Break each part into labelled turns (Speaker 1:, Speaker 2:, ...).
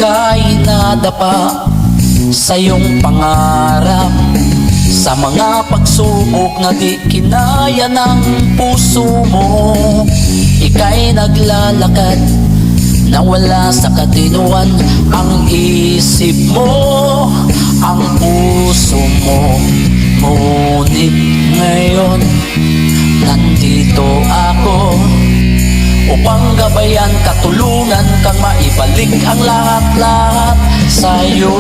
Speaker 1: Ika'y nadapa sa iyong pangarap, sa mga pagsubok na di kinaya ng puso mo. Ika'y naglalakad na wala sa katinuan, ang isip mo, ang puso mo. Ngunit ngayon, nandito ako upang gabayan, katulungan kang maibalik ang lahat-lahat sa'yo.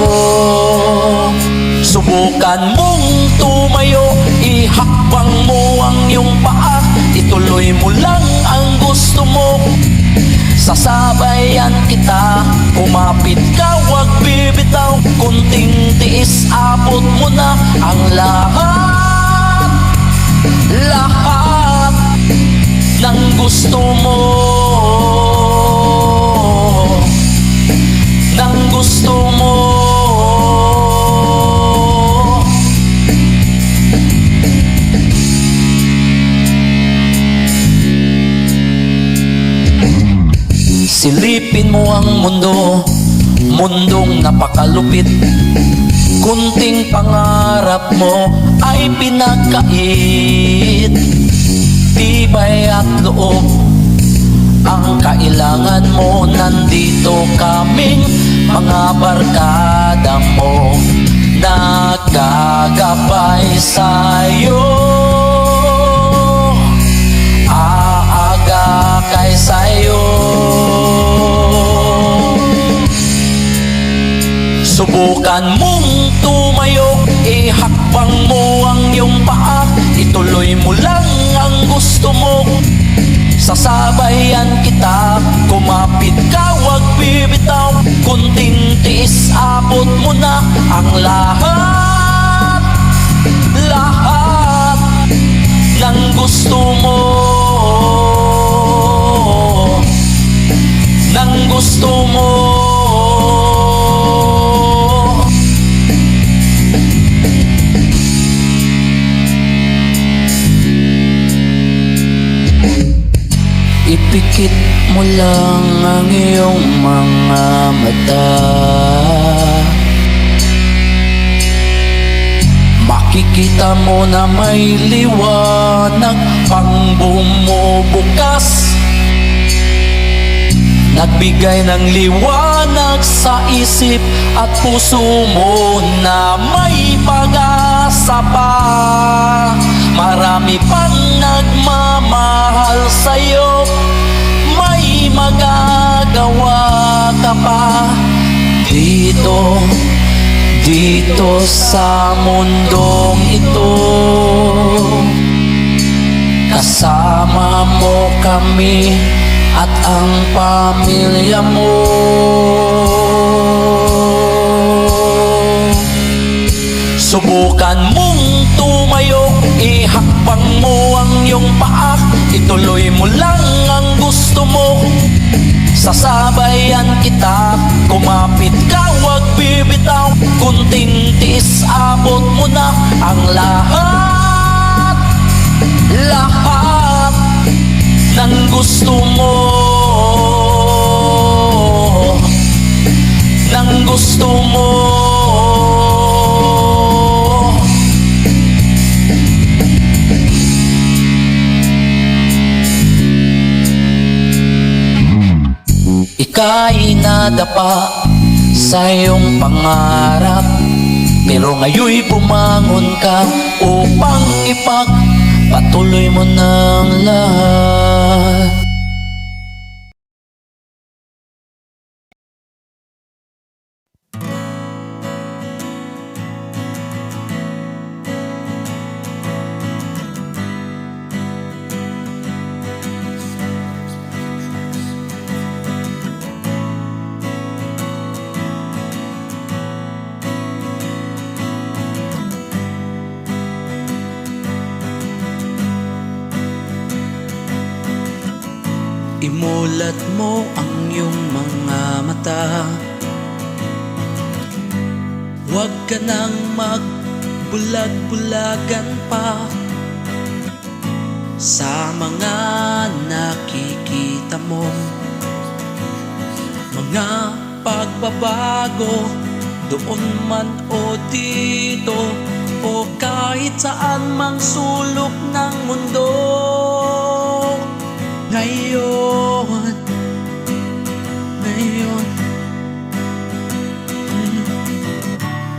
Speaker 1: Subukan mong tumayo, ihakbang mo ang iyong paa, ituloy mo lang ang gusto mo. Sasabayan kita, kumapit ka, wag bibitaw, kunting tiis, abot mo na ang lahat, lahat ng gusto mo, ng gusto mo. Silipin mo ang mundo, mundong napakalupit. Kunting pangarap mo ay pinagkait, tibay at loob ang kailangan mo. Nandito kaming mga barkada mo, nagagabay sa'yo, aaga kay sa'yo. Subukan mong tumayo, ihakbang mo ang iyong paa, ituloy mo lang ang gusto mo. Sasabayan kita, kumapit ka, wag bibitaw, kunting tiis, abot mo na ang lahat, lahat ng gusto mo, ng gusto mo. Ipikit mo lang ang iyong mga mata, makikita mo na may liwanag pang bumubukas, nagbigay ng liwanag sa isip at puso mo na may pag-asa pa. Marami pang nagmamahal sa'yo, may magagawa ka pa. Dito, dito sa mundong ito, kasama mo kami at ang pamilya mo. Subukan mong tumayo, ihakbang mo ang iyong paa, ituloy mo lang ang gusto mo. Sasabayan kita, kumapit ka, wag bibitaw, kunting tiis, abot mo na ang lahat, lahat ng gusto mo, ng gusto mo. Ika'y nadapa sa iyong pangarap, pero ngayon'y bumangon ka upang ipagpatuloy mo ng lahat. Imulat mo ang iyong mga mata, huwag ka nang magbulag-bulagan pa sa mga nakikita mo, mga pagbabago, doon man o dito, o kahit saan mang sulok ng mundo. Ngayon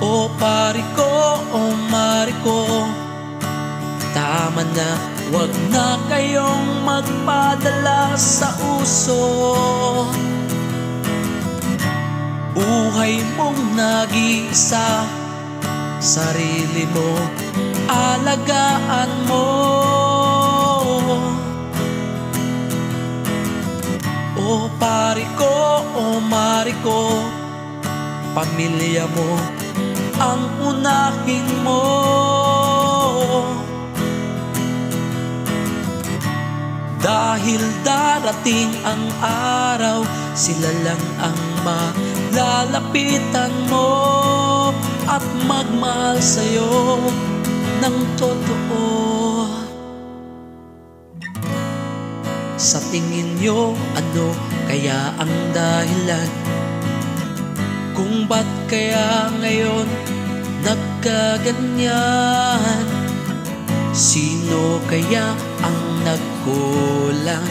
Speaker 1: O pari ko, o mari ko, tama na, wag na kayong magpadala sa uso. Buhay mong nag-iisa, sarili mo, alagaan mo. O pari ko, o mari ko, pamilya mo ang unahin mo. Dahil darating ang araw, sila lang ang malalapitan mo at magmahal sa'yo ng totoo. Sa tingin nyo, ano kaya ang dahilan kung ba't kaya ngayon nagkaganyan? Sino kaya ang nagkulang?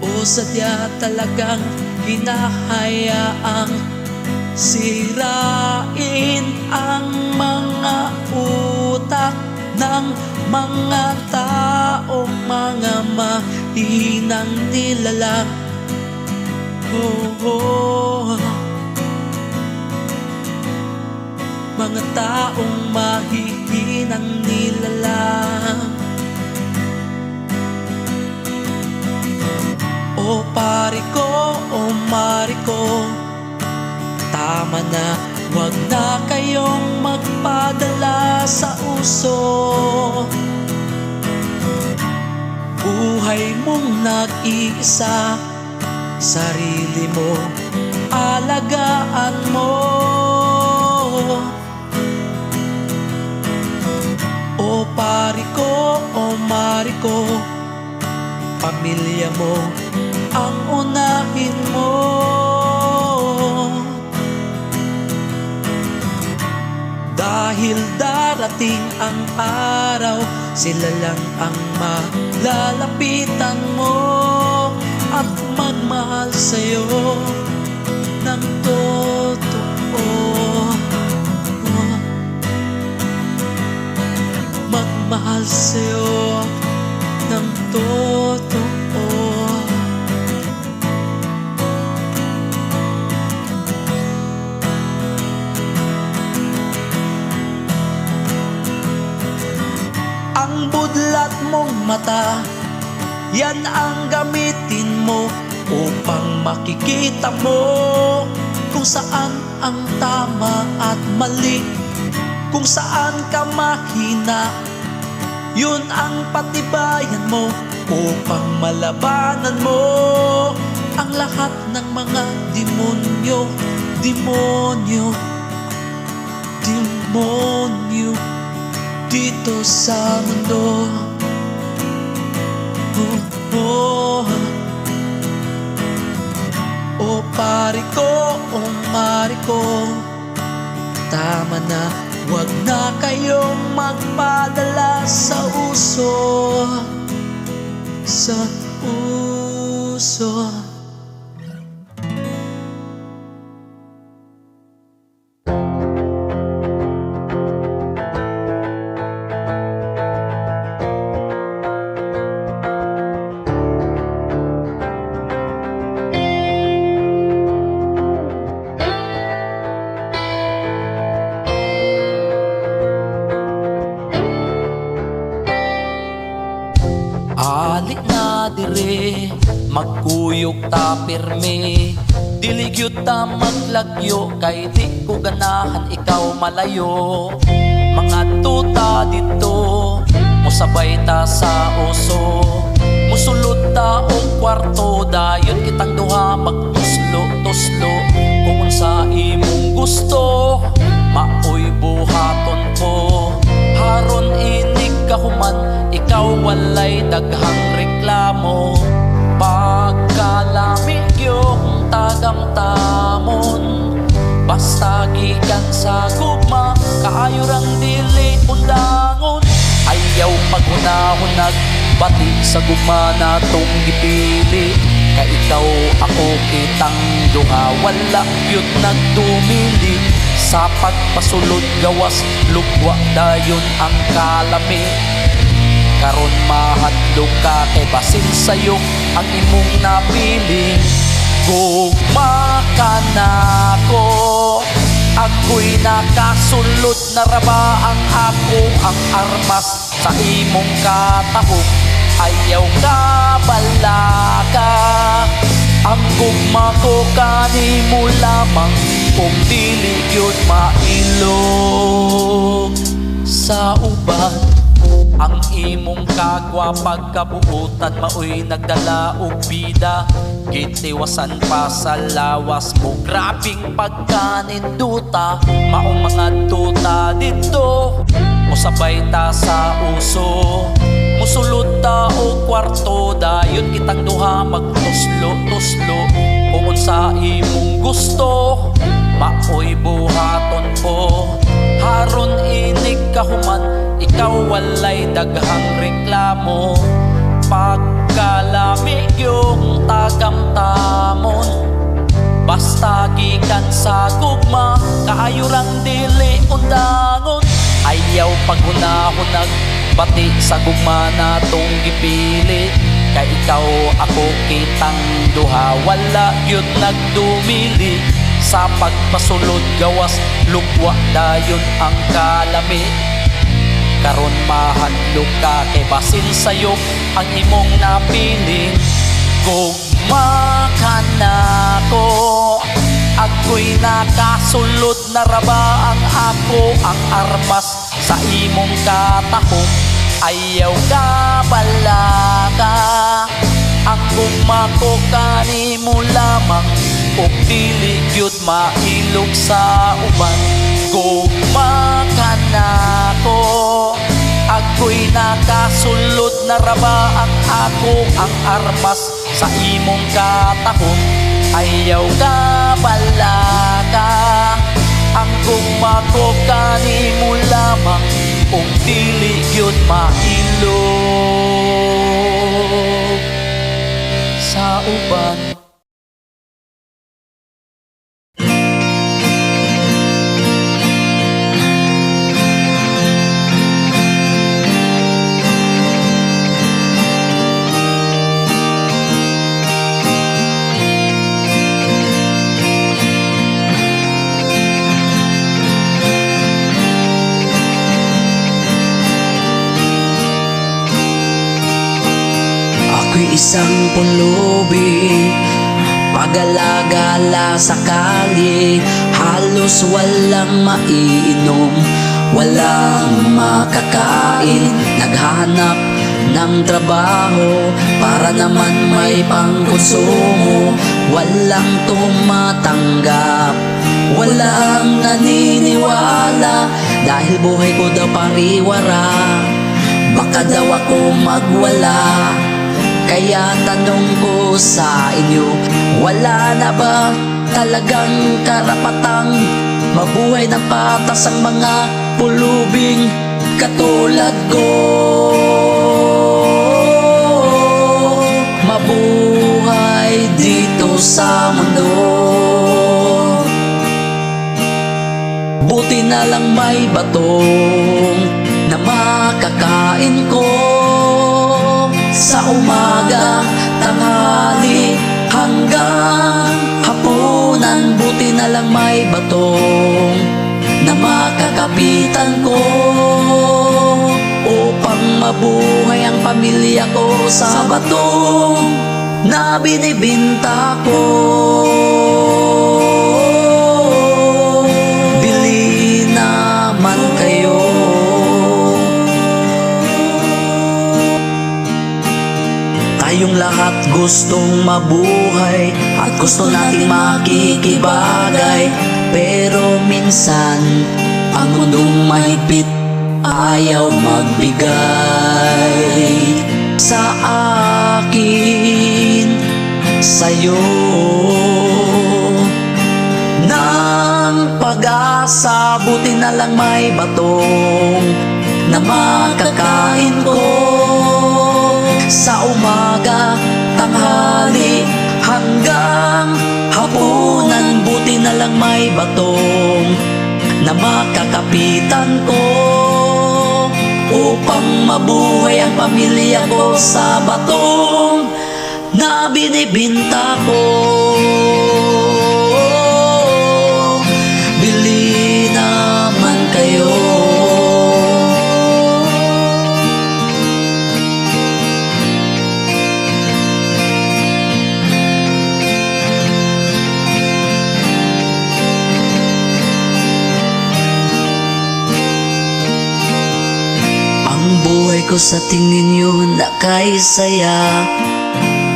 Speaker 1: O sadya talagang hinahayaang sirain ang mga utak ng mga taong mga mahinang nilalang. Mga taong mahihinang nilalang. O pari ko, o mari ko, tama na, wag na kayong magpadala sa uso. Buhay mong nag-iisa, sarili mo, alagaan mo. O pari ko, o mari ko, pamilya mo ang unahin mo. Dahil darating ang araw, sila lang ang malalapitan mo at magmahal sa'yo ng totoo. Magmahal sa'yo ng totoo. Ang budlat mong mata, yan ang gamitin mo upang makikita mo kung saan ang tama at mali, kung saan ka mahina. Yun ang patibayan mo upang malabanan mo ang lahat ng mga demonyo, demonyo, demonyo dito sa mundo. O pari ko, o mari ko, tama na, wag na kayong magpadala sa uso. Sa uso. Alik na dire, magkuyog ta pirme, diligyot ta maglagyo, kay di ko ganahan ikaw malayo. Mga tuta dito, musabay ta sa uso, musulod ta og kwarto, dayon kitang duha magtuslo-tuslo. Kung sa imong gusto, maoy buhaton ko, haron inig kahuman, ikaw walay daghang reklamo. Pagka kalamig yung tagang tamon. Basta gikan sa gugma, kaayo rang dili undangon. Ayaw paghunahon nagbati sa gugma natong gipili. Ka ikaw ako kitang duha, wala yun nagdumili. Sa pagpasulod gawas lugwa dayon ang kalami. Karon mahadlok ka kay basin sayo ang imong napili. Gugma ka na ko, ako'y nakasulod na raba ang ako ang armas sa imong katahok. Ayaw ka balaka, ang gugma ko kanimo lamang kung dili yun mailog sa uban. Ang imong kagwa pagkabuutan maoy nagdala og bida. Gitiwasan pa sa lawas mo, grabing pagkaninduta. Maong mga tuta dito, musabay ta sa uso. Musulod ta o kwarto, dayon kitang duha magtuslo-tuslo. Kung sa imong gusto, maoy buhaton po. Haron inig kahuman, ikaw walay daghang reklamo. Pagkalamig yung tagamtamon, basta gikan sa gugma, kaayo rang dili undangon. Ayaw paghunahon nagbati sa gugma natong gipili. Kay ikaw ako kitang duha, wala yun nagdumili. Sa pagpasulod gawas lugwa dayon ang kalami. Karon mahadlok ka kay basin sayo ang imong napili. Gugma ka na ko, ako'y nakasulod na raba ang ako ang armas sa imong katahok. Ayaw ka balaka, ang gugma ko kanimo lamang kung dili gyud mailog sa uban. Gugma ka na ko, ako'y nakasulod na raba ang ako ang armas sa imong katahok. Ayaw ka balaka, ang gugma ko kanimo lamang kung dili gyud mailog sa uban. Ako'y isang pulubi, pagala-gala sa kalye. Halos walang maiinom, walang makakain. Naghanap ng trabaho para naman may pangkonsumo. Walang tumatanggap, walang naniniwala. Dahil buhay ko daw pariwara, baka daw ako magwala. Kaya tanong ko sa inyo, wala na ba talagang karapatang mabuhay ng patas ang mga pulubing katulad ko? Mabuhay dito sa mundo, buti na lang may batong na makakain ko. Sa umaga, tanghali, hanggang hapunan, buti na lang may batong na makakapitan ko upang mabuhay ang pamilya ko sa batong na binibinta ko. Bili naman kayo, tayong lahat gustong mabuhay at gusto nating makikibagay. Pero minsan ang mundong mahigpit ayaw magbigay. Sa akin sa'yo ng pag-asa. Buti na lang may batong na makakain ko sa umaga, tanghali, hanggang hapunan. Buti na lang may batong na makakapitan ko upang mabuhay ang pamilya ko sa batong na binibinta ko. Bili naman kayo. Ang buhay ko sa tingin nyo nakaisaya,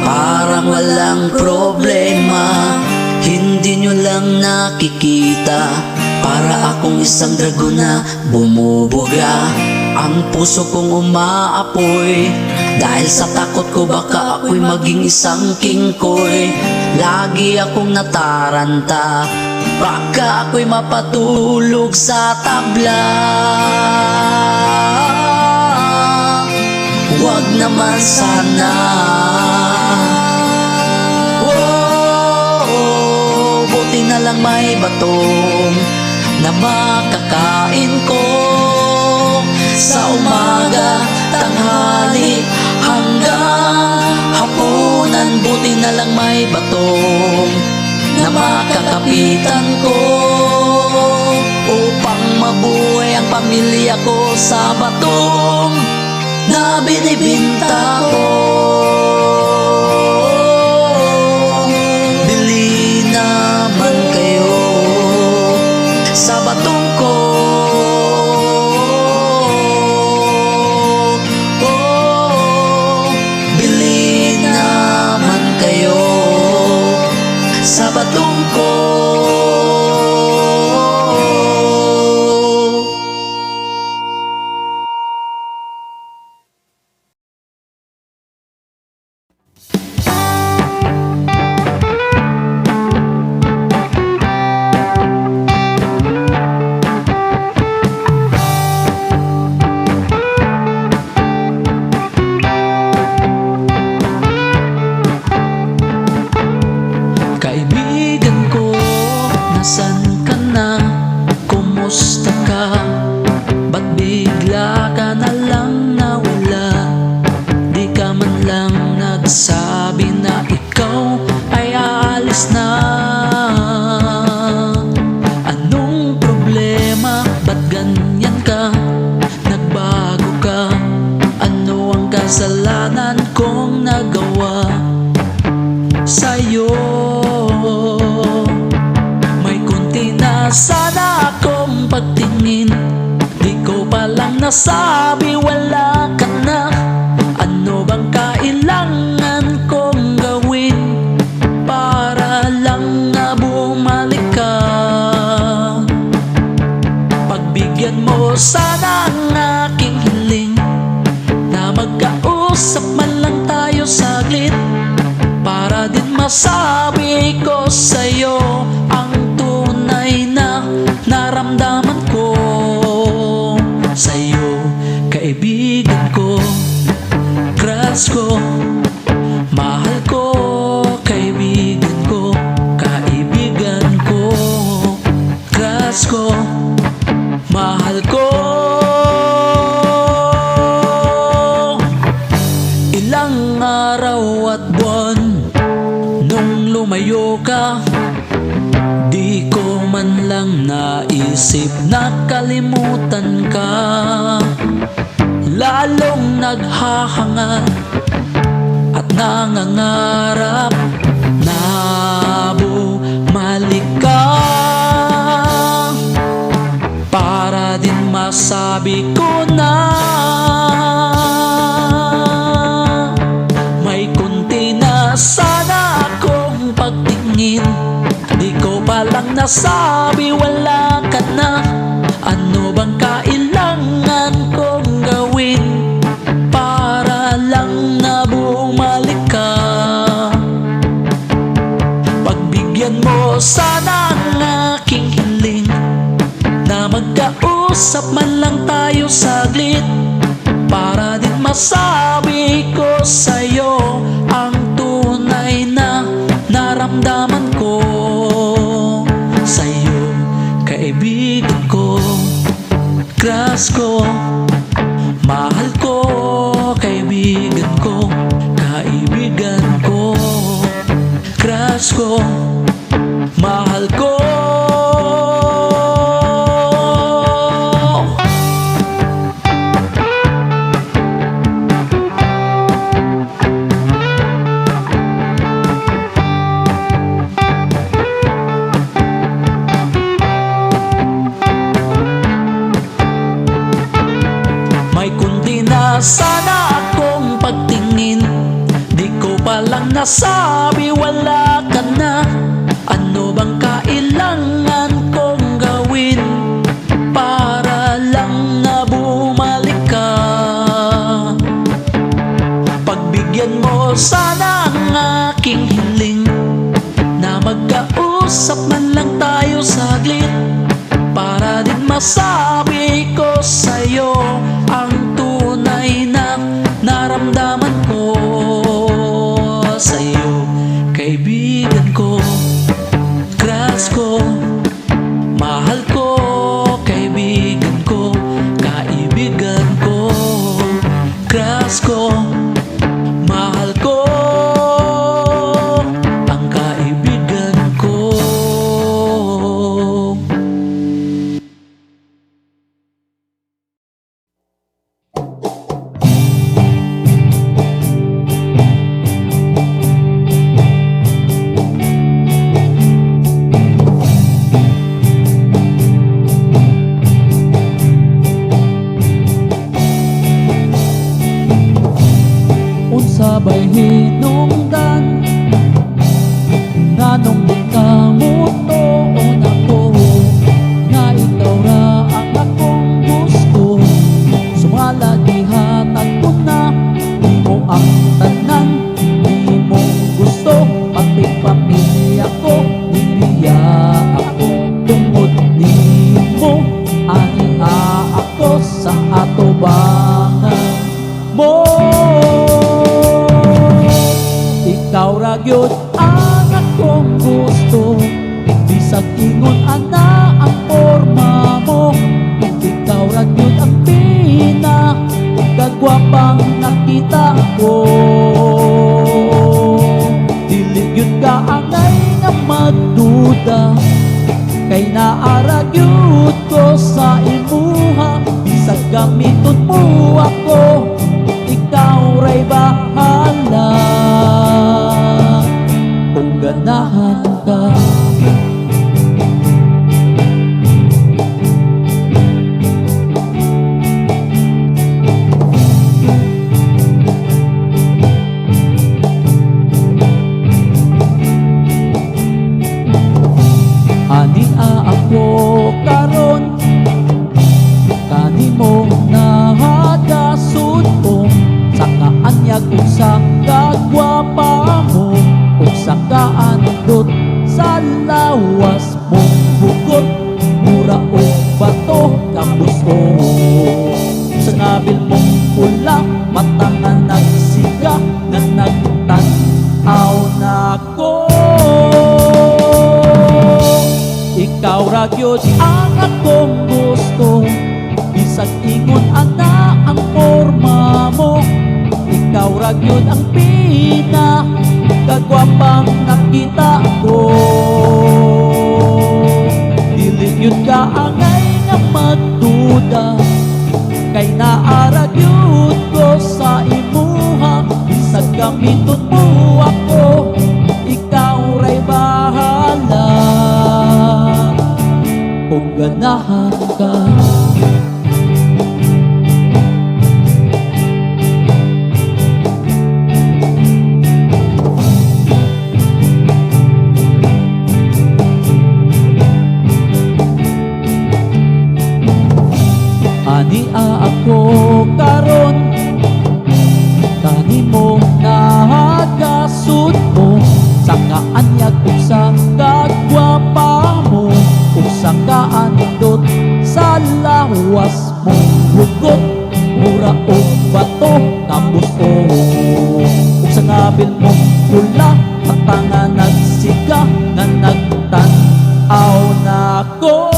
Speaker 1: parang walang problema. Hindi nyo lang nakikita, para akong isang dragon na bumubuga. Ang puso kong umaapoy dahil sa takot ko baka ako'y maging isang kingkoy. Lagi akong nataranta, baka ako'y mapatulog sa tabla. Huwag naman sana. Buti na lang may batong na makakain ko sa umaga, tanghali, hanggang hapunan. Buti na lang may batong na makakapitan ko upang mabuhay ang pamilya ko sa batong na binibinta ko. Bili naman kayo sa batong ko. Bili naman kayo sa batong ko. Kaibigan ko, nasan ka na? Kumusta ka? Ba't bigla ka na lang nawala? Di ka man lang nagsabi na ikaw ay aalis na. Anong problema? Ba't ganyan ka? Nagbago ka? Ano ang kasalanan kong nagawa sa'yo? May kunti na sana akong pagtingin, di ko palang nasabi wala ka na. Ano bang kailangan kong gawin para lang na bumalik ka? Pagbigyan mo sana ang aking hiling, na magkausap man lang tayo saglit, para din masabi ko sa'yo ang tunay na naramdaman ko sa'yo. Kaibigan ko, crush ko, mahal ko. Kaibigan ko, kaibigan ko, crush ko, mahal ko. Ilang araw at buwan nung lumayo ka, di ko man lang naisip na kalimutan ka. Lalong naghahangad at nangangarap na bumalik ka, para din masabi ko na may kunti na sana akong pagtingin, di ko palang nasabi wala ka na. Ano bang kailangan kong gawin para lang na bumalik ka? Magkausap man lang tayo saglit, para din masabi ko sa'yo ang tunay na naramdaman ko sa'yo, kaibigan ko, crush ko, mahal ko, kaibigan ko, kaibigan ko, crush ko, mahal ko. May kundi na sana akong pagtingin, di ko palang nasabi wala ka na. Ano bang kailangan kong gawin para lang na bumalik ka? Pagbigyan mo sana ang aking hiling, na magkausap man lang tayo saglit, para din masabi ko sa'yo ang tunay na naramdaman ko sa'yo, kaibigan ko, crush ko, mahal ko, kaibigan ko, kaibigan ko, crush ko, mahal ko, ang kaibigan ko. Sabay hinungdan nganong di ka mutuon ako, nga ikaw ra ang akong gusto. Sumala gihatag ko na, di mo ang tanan, di mo gusto, pati pamilya ko, niliya ako tungod di mo. Ania ako sa atubangan mo. Ikaw ra gyud ang akong gusto, bisag ingon ana ang porma mo. Ikaw ra gyud ang pinakagwapang nakita ko. Dili gyud ka angay nga magduda, kay naara gyud ko sa imuha. Bisag gamiton mo ako, ikaw ra'y bahala kung ganahan ka. Ania ako karon, kanimo nahagasud ko, saka anyag kung sa kagwapa mo, kung sa kaandot sa lawas mong bugot, mura o bato kabuso. Sa ngabil mong pula, mata nga nagsiga, nga nagtanaw na ko. Ikaw ra gyud ang akong gusto, bisag ingon ana ang porma mo. Ikaw ra gyud ang pinakagwapang nakita ko. Dili gyud ka angay nga magduda, kay naara gyud ko sa imuha. Bisag gamiton mo ako, ikaw ra'y bahala kung ganahan ka. Ania ako karon, kanimo nahagasud mo, saka anyag kung sa kagwapa mo, kung sa kaandot sa lawas mong hugot, mura o bato tapos o ug sa ngabil mong pula matanga nagsiga nga nagtan-aw na ko.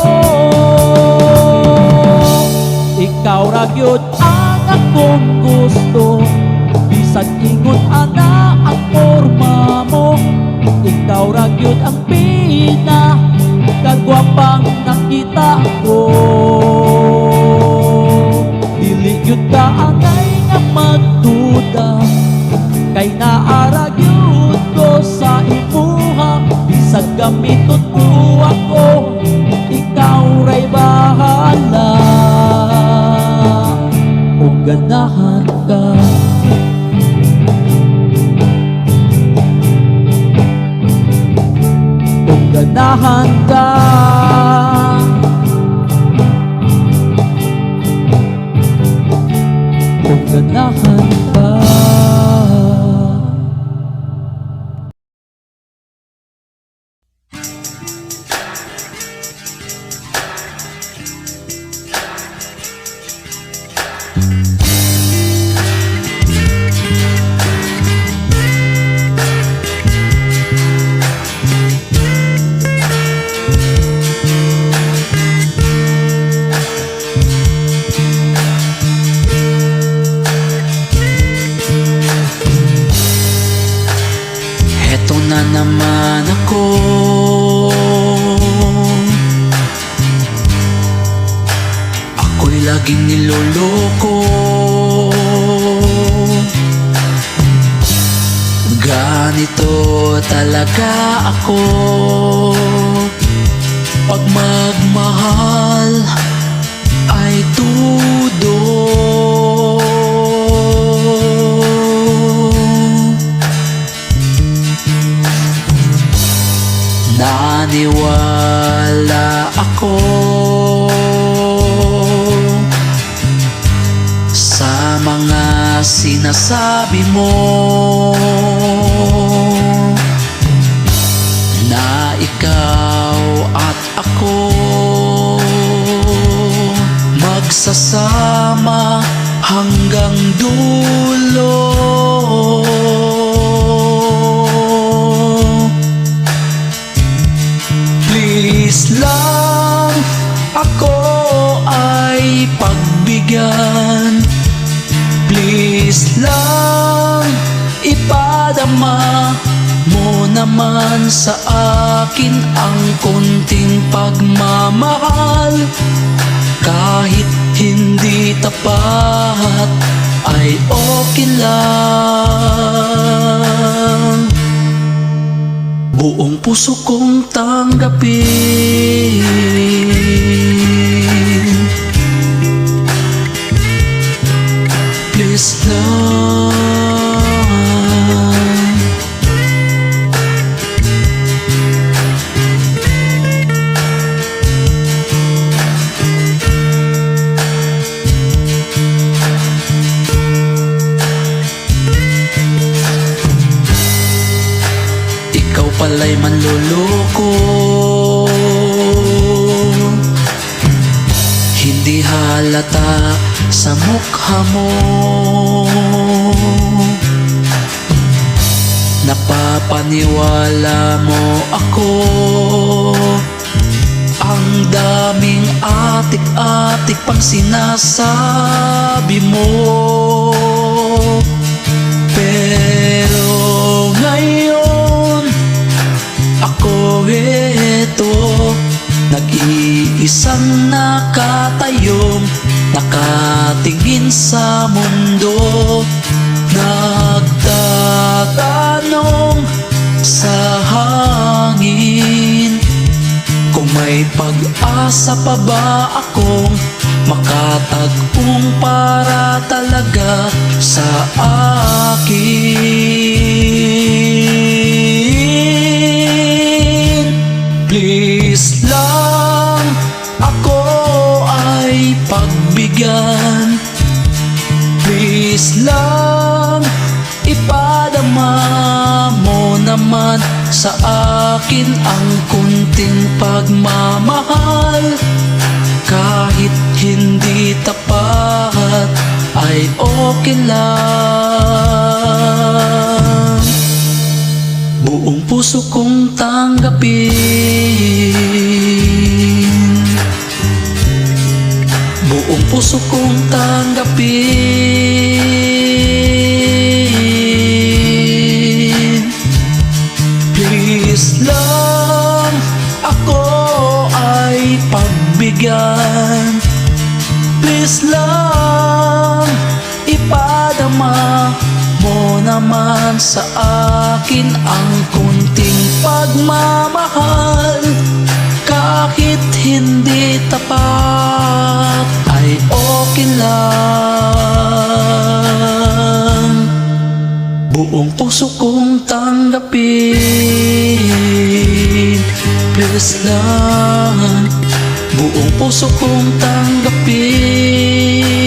Speaker 1: Ikaw ra gyud ang akong gusto, bisag ingon ana ang porma mo. Ikaw ra gyud ang pinakagwapang nakita ko. Dili gyud ka angay nga magduda, kay naara gyud ko sa imuha. Bisag gamiton mo ako, ikaw ra'y bahala. Kung ganahan ka, kung ganahan ka, kung ganahan ka.
Speaker 2: Eto na naman ako, ako'y laging niloloko. Ganito talaga ako pag magmahal ay tudo. Naniwala ako sa mga sinasabi mo na ikaw at ako magsasama hanggang dulo. Please lang ako ay pagbigyan. Please lang ipadama mo naman sa akin ang konting pagmamahal. Kahit hindi tapat ay okay lang. Buong puso kong tanggapin. Please lang. Ikaw pala'y manloloko, hindi halata sa mukha mo. Napapaniwala mo ako, ang daming atik-atik pang sinasabi mo. Pero ngayon ako eto, nag-iisang nakatayong nakatingin sa mundo. Nagtatanong sa hangin kung may pag-asa pa ba akong makatagpong para talaga sa akin. Please lang ako ay pagbigyan. Please lang ipadama mo naman sa akin ang kunting pagmamahal. Kahit okay lang. Buong puso kong tanggapin, buong puso kong tanggapin. Please lang, ako ay pagbigyan. Please lang, ipadama mo naman sa akin ang kunting pagmamahal. Kahit hindi tapat ay okay lang. Buong puso kong tanggapin, please lang. Buong puso kong tanggapin.